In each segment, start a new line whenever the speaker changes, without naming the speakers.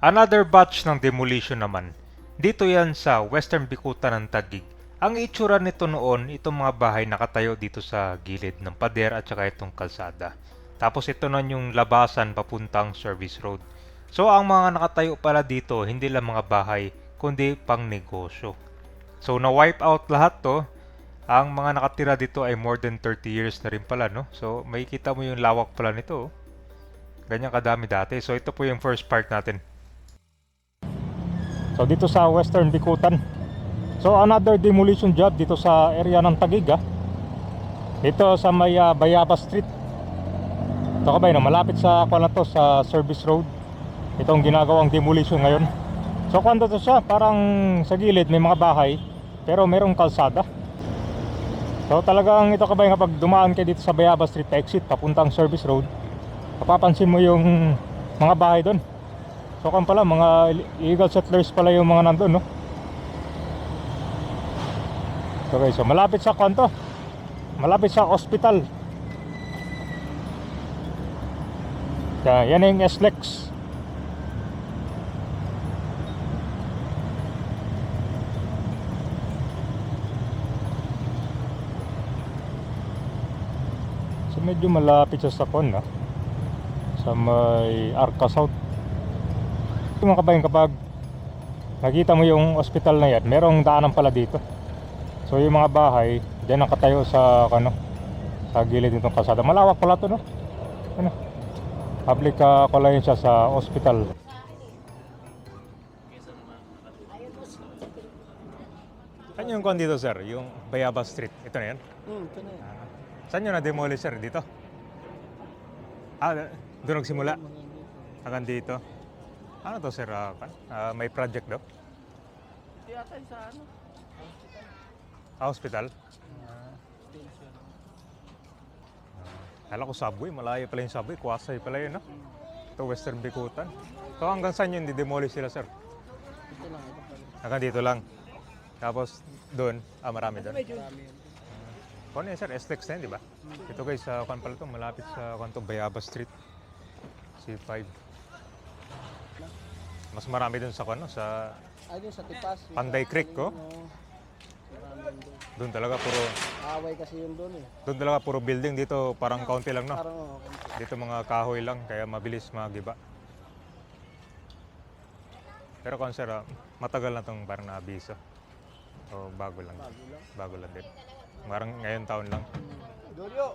Another batch ng demolition naman. Dito yan sa Western Bikutan ng Taguig. Ang itsura nito noon, itong mga bahay nakatayo dito sa gilid ng pader at saka itong kalsada. Tapos ito na yung labasan papuntang service road. So ang mga nakatayo pala dito, hindi lang mga bahay, kundi pang negosyo. So na-wipe out lahat to. Ang mga nakatira dito ay more than 30 years na rin pala, no? So makikita mo yung lawak pala nito. Ganyan kadami dati. So ito po yung first part natin. So dito sa Western Bikutan. So another demolition job dito sa area ng Taguig. Dito sa may Bayabas Street. Ito ka ba yun, malapit sa to, sa service road. Itong ginagawang demolition ngayon. So kung to siya, parang sa gilid may mga bahay, pero merong kalsada. So talagang ito ka ba yung kapag dumaan kayo dito sa Bayabas Street exit papuntang service road, mapapansin mo yung mga bahay doon. So kan pala mga illegal settlers pala yung mga nandun, no? Okay, so malapit sa kanto, malapit sa hospital. Yan yung SLEX. So medyo malapit siya sa kon, no? Sa may Arca South. Mga kabayan, kapag nakita mo yung hospital na yan, merong daanan pala dito. So yung mga bahay diyan nakatayo sa sa gilid nitong kalsada. Malawak pala to, no? Public kolayan siya sa hospital. Saan yung kon dito, sir? Yung Bayabas Street. Ito na yan?
Ito na yan.
Saan nyo na-demolish, sir? Dito? Doon nagsimula? Hanggang dito? Ano to, sir? May project daw?
Tiyatay sa
Hospital? Kala ko subway, malayo pala yung subway, Kuwasay pala yun, no? Ito, Western Bikutan. So hanggang saan yun di-demolish sila, sir?
Ito lang, ito pala.
Hanggang dito lang. Tapos doon, marami doon.
Marami yan.
Kung ano yun, sir? SLEX na yun, di ba? Ito guys, kung pala ito, malapit sa Bayabas Street. C5. Mas marami doon sa sa
Ayun sa Tipas.
Panday Creek, ko.
Maraming doon.
Doon talaga puro
Away kasi yun doon eh.
doon talaga puro building dito, parang kaunti lang, no?
Parang
Dito mga kahoy lang, kaya mabilis magiba. Pero kung sir, matagal na tong parang naabiso. O bago lang.
bago lang.
Bago lang din. Parang ngayon taon lang.
Dorio!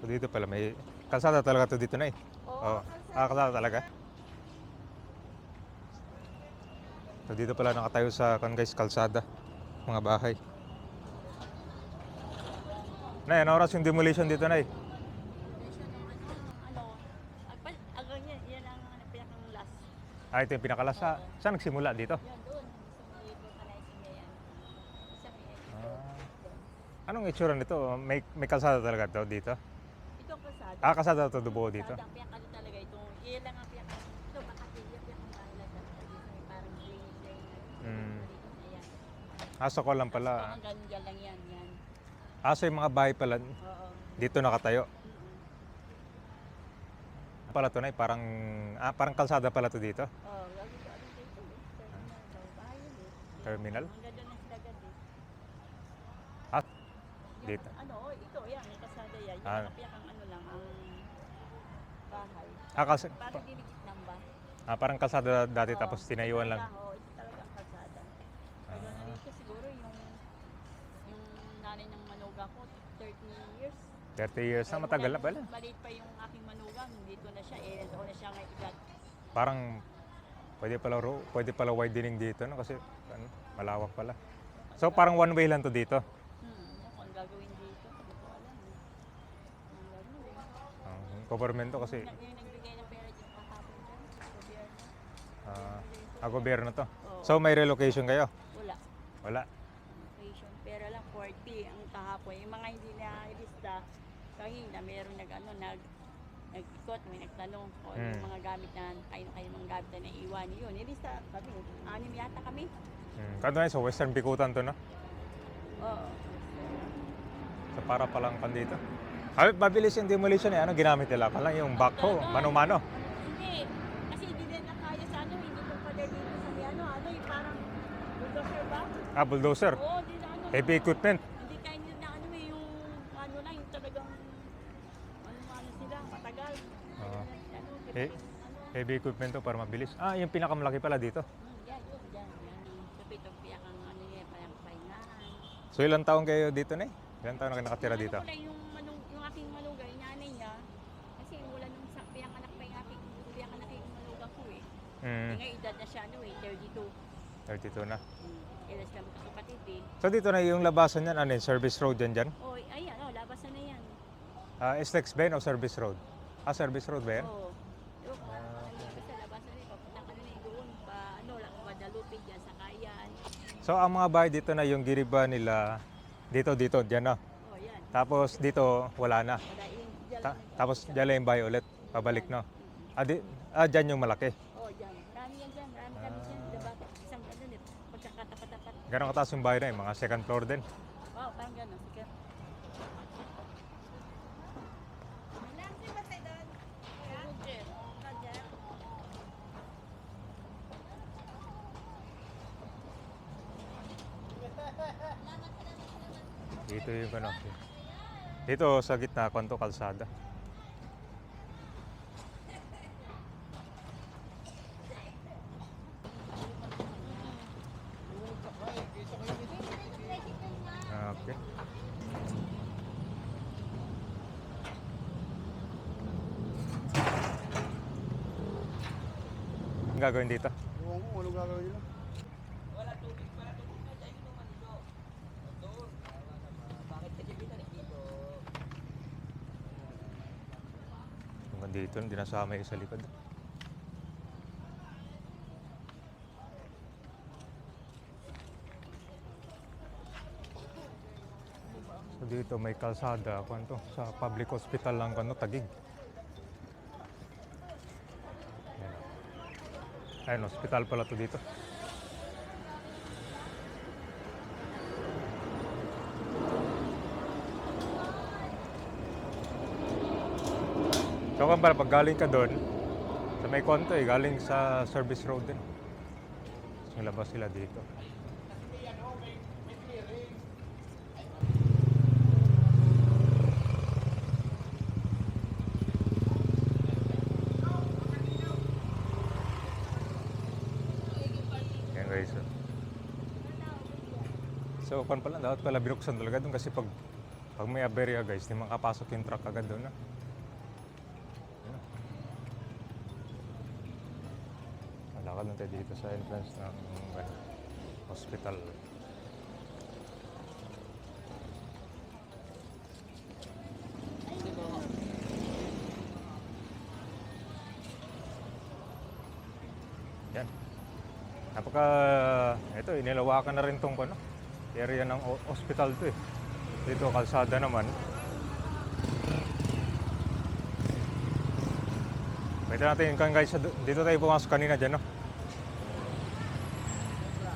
So dito pala may kalsada talaga to dito na eh. Oo. Kalsada talaga. So dito pala nakatayo sa guys, kalsada. Mga bahay. Nay, ano oras yung demolition dito, Nay?
Yan ang pinakang last.
Ito yung pinakalas. Saan nagsimula dito?
Yan doon. Sa may vulcanizing niya yan. Sa may
Anong itsura nito? May kalsada talaga to dito?
ito ang kalsada.
Kalsada to dubuo dito?
Kalsada ang pinakalo talaga ito. Iyan lang ang pinakalo. Ito makati. Yung pinakang bahay lang talaga. Dito may parang greenish lang. Ayan.
Aso ko lang pala.
Hanggang dyan lang yan. Yan.
Aso yung mga bahay pala
Oo.
dito nakatayo. Pala to, Nay, parang kalsada pala to dito.
Oo. Lagi ko ano dito. Terminal daw. Bahay yun eh.
Terminal?
Hanggang doon lang sila gabi.
Dito.
Ano, ito. Yan. May kalsada yan. Yung
Ah.
pinakang ano lang. Ang bahay. Parang dinikit ng ba?
Parang kalsada dati
Oo,
tapos tinayuan lang.
Oo, ito talaga ang kalsada. Pero nandito siguro yung nanay ng manugang ko, 30 years.
30 years na, matagal na pala.
Maliit pa yung aking manugang, dito na siya, doon na siya ngayon igat.
Parang pwede pala widening dito, no? Kasi malawak pala. So parang one way lang to dito.
Kung gagawin dito, hindi ko alam. Ang gagawin.
Government to kasi
Yung nagbigay ng pera dito kahapon dyan, gobyerno.
gobyerno to.
Oo.
So may relocation kayo?
Wala.
Wala.
Location. Pera lang 40 ang kahapon. Yung mga hindi na ilista, kahina meron nag-ikot, may nagtanong o
Mm.
yung mga gamit na, kayo mga gamit na naiiwan yun. Nilista kami, 6 yata kami.
Kado na sa Western Bikutan to na.
Oo.
So para palang kan dito. Ay, mabilis yung demolition eh. Ano ginamit nila? Palang yung backhoe, mano-mano.
Hindi, kasi hindi din na kaya sa ano, hindi ko pala dito sa yung parang bulldozer ba?
Ah, bulldozer.
Oo, hindi na ano.
Heavy equipment.
Hindi kaya nila na ano yung ano na, yung talagang ano sila, matagal.
Oo.
Ano,
Eh, heavy equipment to para mabilis. Ah, yung pinakamalaki pala dito.
yan. Yung tupi-tupi ang ano niya, parang pahingahan.
So ilang taon kayo dito na eh? Ilang taon na kayo nakatira dito?
Ano ko lang yung aking malugay, nanay niya, kasi wala nung piyang anak pa yung aking malugang ko eh.
Mm,
Ngayon edad na siya ano eh, 32.
32 na.
Ilas kami kapatid eh.
So dito na yung labasan yan, ano yung service road yan dyan?
Oh, ayan, labasan na yan.
SLEX ba yun o service road? Ah, service road ba yan?
Oo. Yung sa labasan na yun, papunta ka na doon pa, Guadalupe dyan, sa Kayan.
So ang mga bahay dito na yung giriba nila, dito, dyan na.
Oh, yan.
Tapos dito, wala na.
Wala yung dyan.
Tapos dyan lang yung bahay ulit, pabalik no? Dyan yung malaki.
Oh, dyan. Marami yan dyan, marami kami dyan. Diba? Isang ano nito, pagkakatapat-tapat.
Gano'ng kataas yung bahay na yun? Mga second floor din.
Wow, parang gano'n. Sige.
Dito yung ano. Dito sa gitna, kwanto kalsada. Okay. Ang gagawin dito?
Ewan ko, anong gagawin nila?
Hanggang dito, hindi nasama yung sa likod. So dito may kalsada, kwanto, sa public hospital lang kano, Taguig. Ayun, hospital pala to dito. So kung pala, pag galing ka doon, sa may kwanto galing sa service road din. So labas sila dito. Yan guys. So kung pala, dapat pala binuksan talaga doon kasi pag may aberya guys, di makapasok yung truck agad doon na. Lakad lang tayo dito sa entrance ng hospital. Yan. Ito, inilawakan na rin tong area ng hospital to eh. Dito, kalsada naman. Pwede natin guys, dito tayo pumasok kanina dyan, no?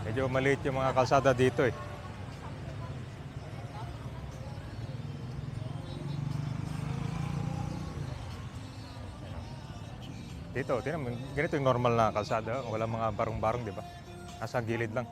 Medyo maliit yung mga kalsada dito eh. Dito, tinan mo, ganito yung normal na kalsada. Walang mga barong-barong, di ba? Nasa gilid lang.